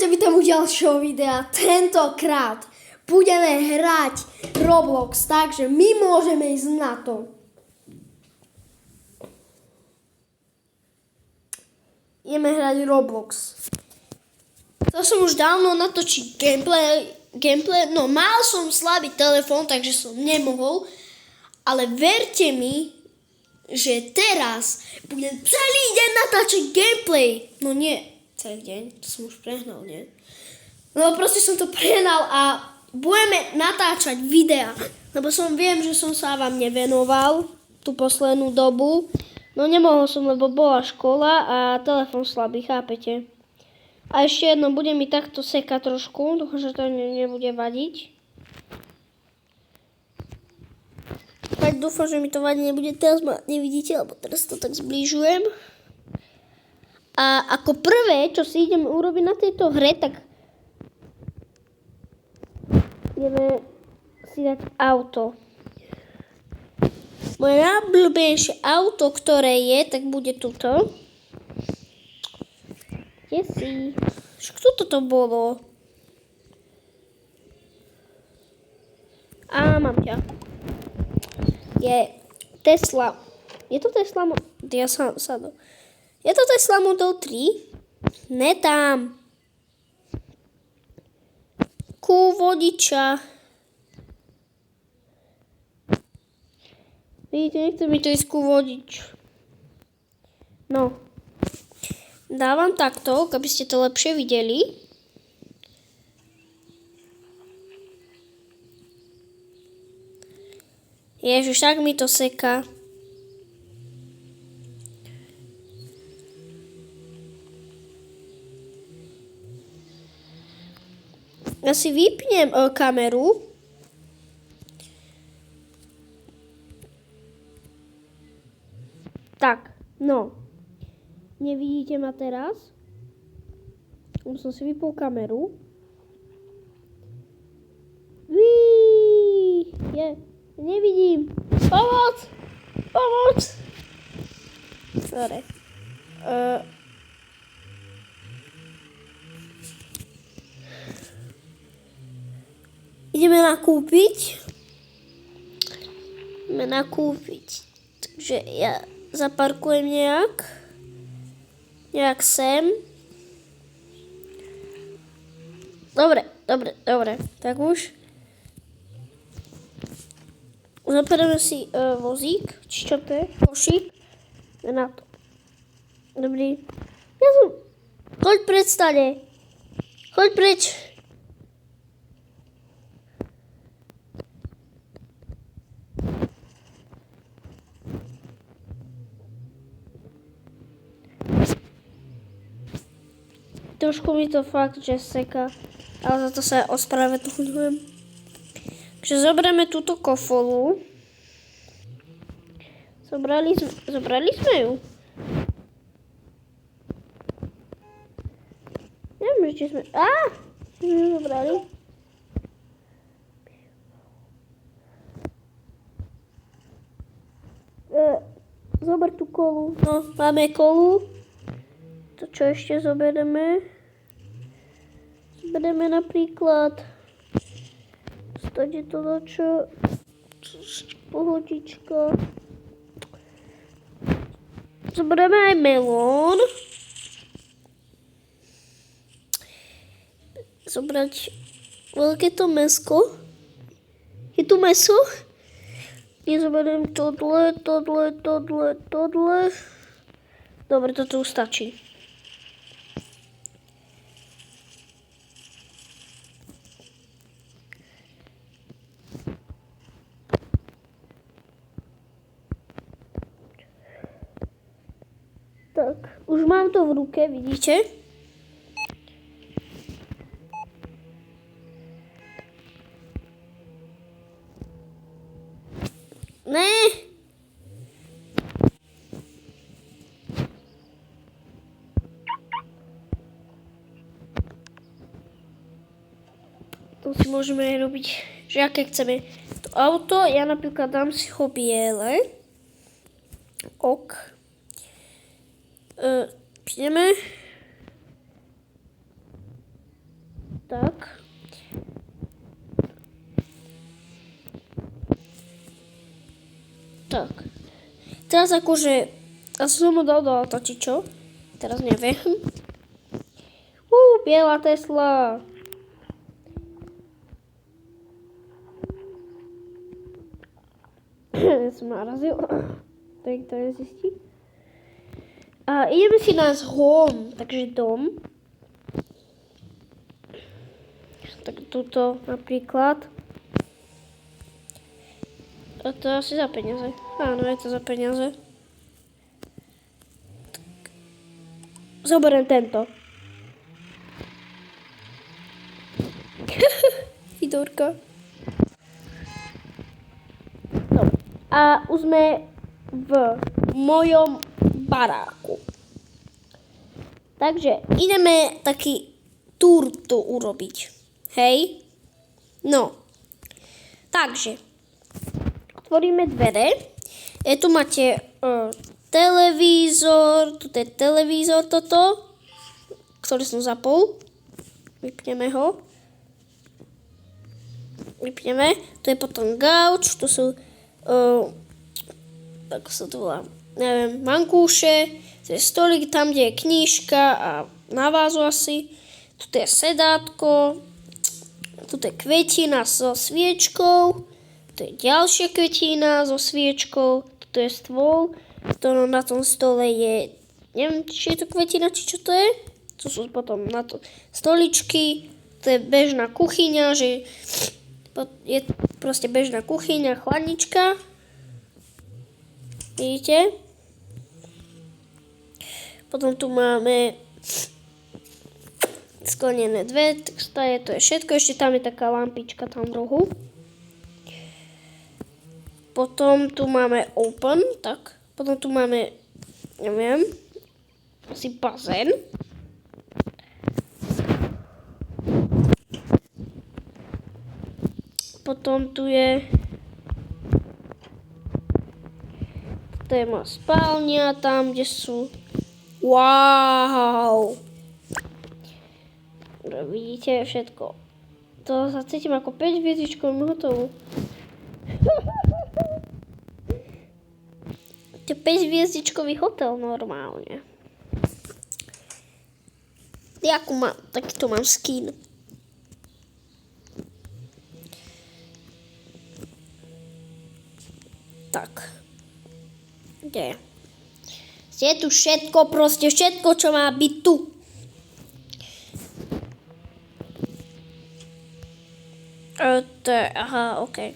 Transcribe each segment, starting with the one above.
Ahojte, vítam u ďalšieho videa. Tentokrát budeme hrať Roblox, takže my môžeme ísť na to. Ideme hrať Roblox. To som už dávno natočiť gameplay. No, mal som slabý telefón, takže som nemohol. Ale verte mi, že teraz budem celý deň natáčať gameplay. No nie. Celý deň, to som už prehnal, nie? No proste som to prehnal a budeme natáčať videa, lebo viem, že som sa vám nevenoval tú poslednú dobu. No nemohol som, lebo bola škola a telefon slabý, chápete? A ešte jedno, bude mi takto sekať trošku, dúfam, že to nebude vadiť. Tak dúfam, že mi to vadiť nebude, teraz ma nevidíte, lebo teraz to tak zbližujem. A ako prvé, čo si ideme urobiť na tejto hre, tak ideme si dať auto. Moje najobľúbenejšie auto, ktoré je, tak bude tuto. Kde si? Kto toto bolo? Á, mám ťa. Je Tesla. Je to Tesla? Ja sa Je to Tesla Model 3? Ne tam. Ku vodiča. Vidíte, nechce mi to ísť ku vodič. No. Dávam takto, aby ste to lepšie videli. Ježiš, tak mi to seká. Ja si vypnem kameru. Tak, no. Nevidíte ma teraz? Už som si vypol kameru. Nevidím. Pomoc! Pomoc! Dobre. Ideme nakúpiť. Takže ja zaparkujem nejak sem. Dobre. Tak už. Zaperieme si vozík. Čo to je? Košík. Na to. Dobrý. Choď preč, stane. Choď preč. Trošku mi to fakt, že seká, ale za to sa ospravedlňujem. Takže zoberieme túto kofolu. Zobrali sme ju. Neviem, či sme... Sme ju zobrali. Zober tú kolu. No, máme kolu. To čo ešte zoberieme? Zoberieme napríklad stade to na čo? Pohodička. Zoberieme aj melón. Zobrať veľké to mäsko. Je tu mäso? Nezoberiem tohle. Dobre, toto už stačí. Tak, už mám to v ruke, vidíte? Ne! To si môžeme robiť, že aké chceme. To auto, ja napríklad dám si ho biele. Ok. Pijeme. Tak. Tak. Teraz akože... A som mu dal do auta, či čo? Teraz neviem. Biela Tesla. Som narazil. Tak to nezistí. A ideme si nájsť home, takže dom. Tak tuto napríklad. A to asi za peniaze. Áno, je to za peniaze. Zoberiem tento. Fidorka. Dobre. A už sme v mojom baráku. Takže ideme taký túr tu urobiť. Hej? No. Takže. Otvoríme dvere. Tu máte televízor. Tu je televízor toto. Ktorý som zapol. Vypneme ho. Vypneme. Tu je potom gauč. Tu sú ako sa to volá, neviem, mankúše. Tu je stolík tam, kde je knížka a na vázu asi. Tu je sedátko. Tu je kvetina so sviečkou. Tu je ďalšia kvetina so sviečkou. Tu je stôl. To na tom stole je, neviem, či je to kvetina, či čo to je. Tu sú potom na to stoličky. To je bežná kuchyňa, že je proste bežná kuchyňa, chladnička. Vidíte? Potom tu máme sklenené dve, to je všetko. Ešte tam je taká lampička tam v rohu. Potom tu máme open, tak. Potom tu máme, neviem, asi bazén. Potom tu je moja spálňa, tam, kde sú... Wow! Vidíte všetko. To sa cítim ako 5 hviezdičkovým hotelu. To je 5 hviezdičkový hotel normálne. Takýto mám skin. Tak. Kde je? Je tu všetko, proste všetko, čo má byť tu. Aha, okej.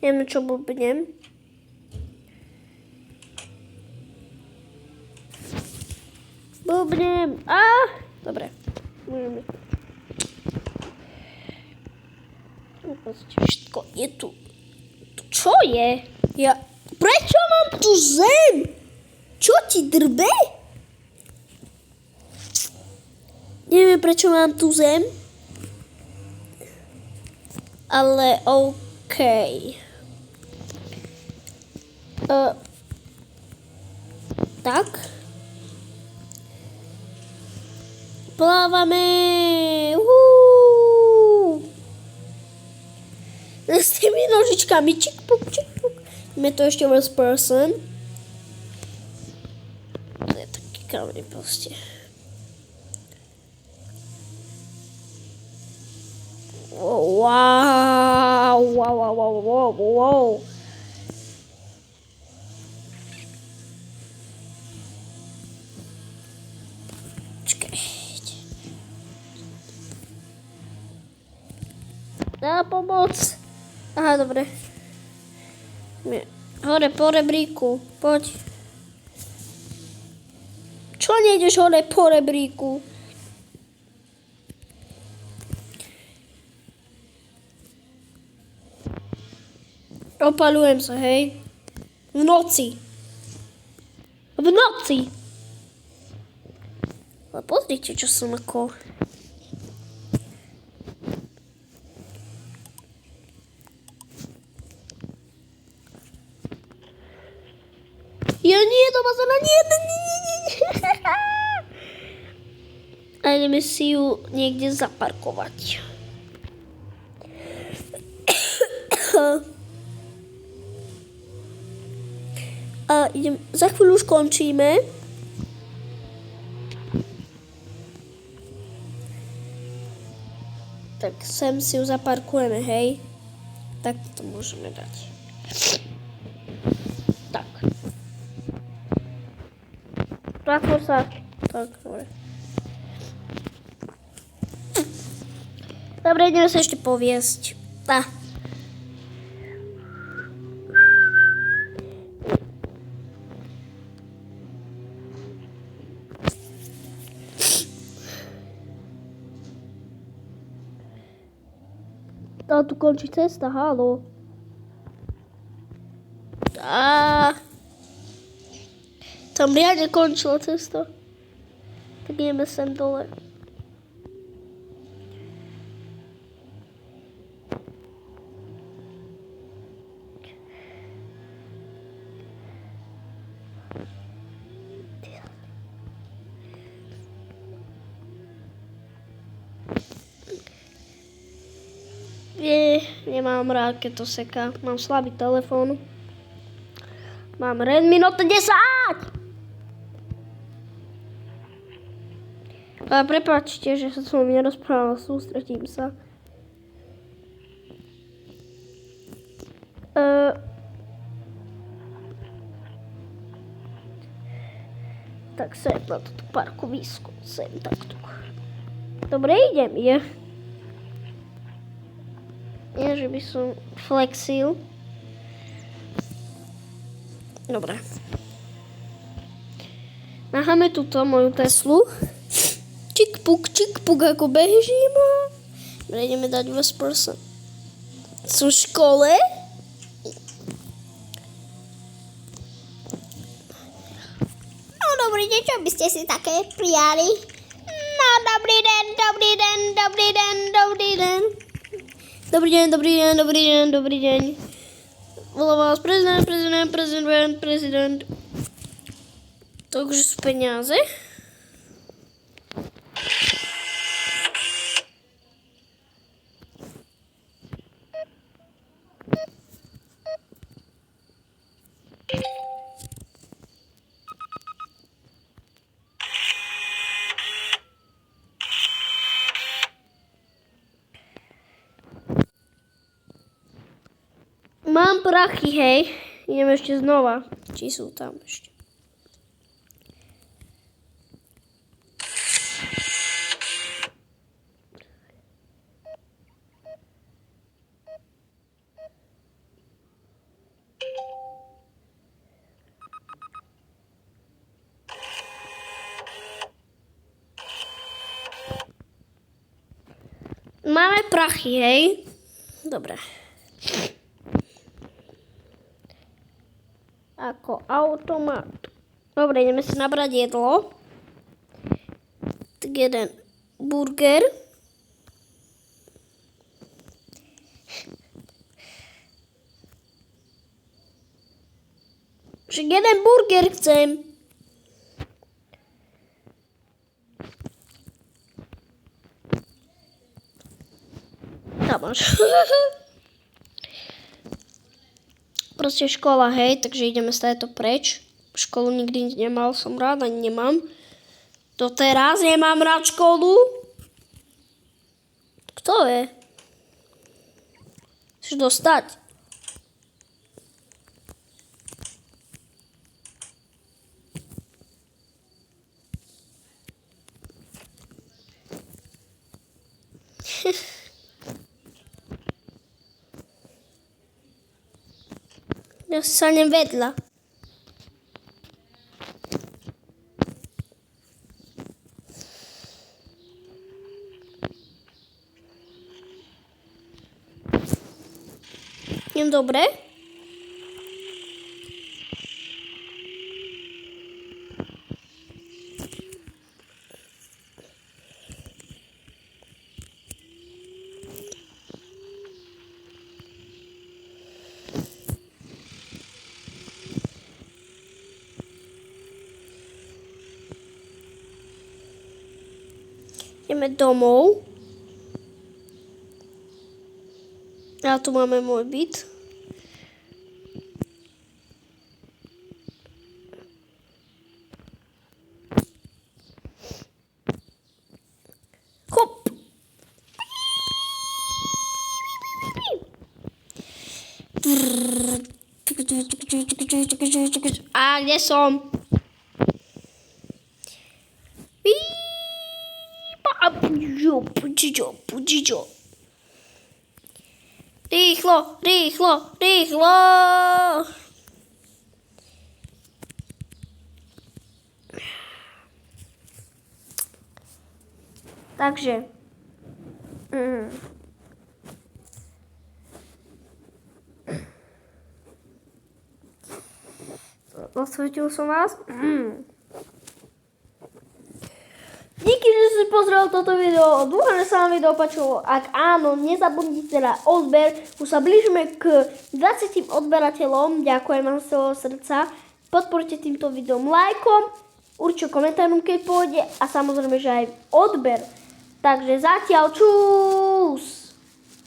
Neviem, čo blbnem. Blbnem. Dobre. Môžeme. Všetko je tu. Čo je? Prečo mám tu zem? Čo ti drbe? Neviem, prečo mám tu zem. Ale okej. Tak. Plávame. S tými nožičkami. Čikpuk, čikpuk. Máme to ešte first person. To je taký kameň proste. Wow. Dá pomoc. Aha, dobre. Hore po rebríku. Poď. Čo nejdeš hore po rebríku? Opalujem sa, hej. V noci. Ale pozrite, čo som ako... Ja nie, do bazéna, nie. A ideme si ju niekde zaparkovať. A za chvíľu už končíme. Tak sem si ju zaparkujeme, hej. Tak to môžeme dať. Tak. Zatvor sa. Tak, dobre. Dobre, ideme sa ešte poviesť. Ale tu končí cesta, halo. Tam riadne končila cesta. Tak ideme sem dole. Nemám rád, keď to seká. Mám slabý telefón. Mám Redmi Note 10! Ale prepáčte, že sa som nerozprával, sústredím sa. Tak sem na toto parkovisko. Sem takto. Dobre, idem, je. Nie, že by som flexil. Dobre. Máhame túto moju Teslu. Čik puk, ako bežím. Dobre, ideme dať Vespersa. Som v škole. No, dobrý deň, čo by ste si také prijali? No, dobrý den. Dobrý deň. Volá vás prezident. Takže sú peniaze. Mám prachy, hej. Idem ešte znova. Či sú tam ešte. Máme prachy, hej. Dobre. Ako automat. Dobre, ideme si nabrať jedlo. Tak jeden burger. Však jeden burger chcem. Tam máš. Proste škola, hej, takže ideme sa to preč. Školu nikdy nemal som rád, ani nemám. Doteraz nemám rád školu. Kto je? Chceš dostať? Ja si sadnem vedľa. Idem dobre? Ideme domov. A tu máme môj byt. Hop. A kde som? Rýchlo, rýchlo, rýchlo. Takže. Osvietil som vás. Díky, že si pozrel toto video. Dúfam, že sa vám video páčilo. Ak áno, nezabudnite na odber. Už sa blížime k 20 odberateľom. Ďakujem vám z celého srdca. Podporte týmto videom lajkom. Určite komentárom, keď pôjde. A samozrejme, že aj odber. Takže zatiaľ čus.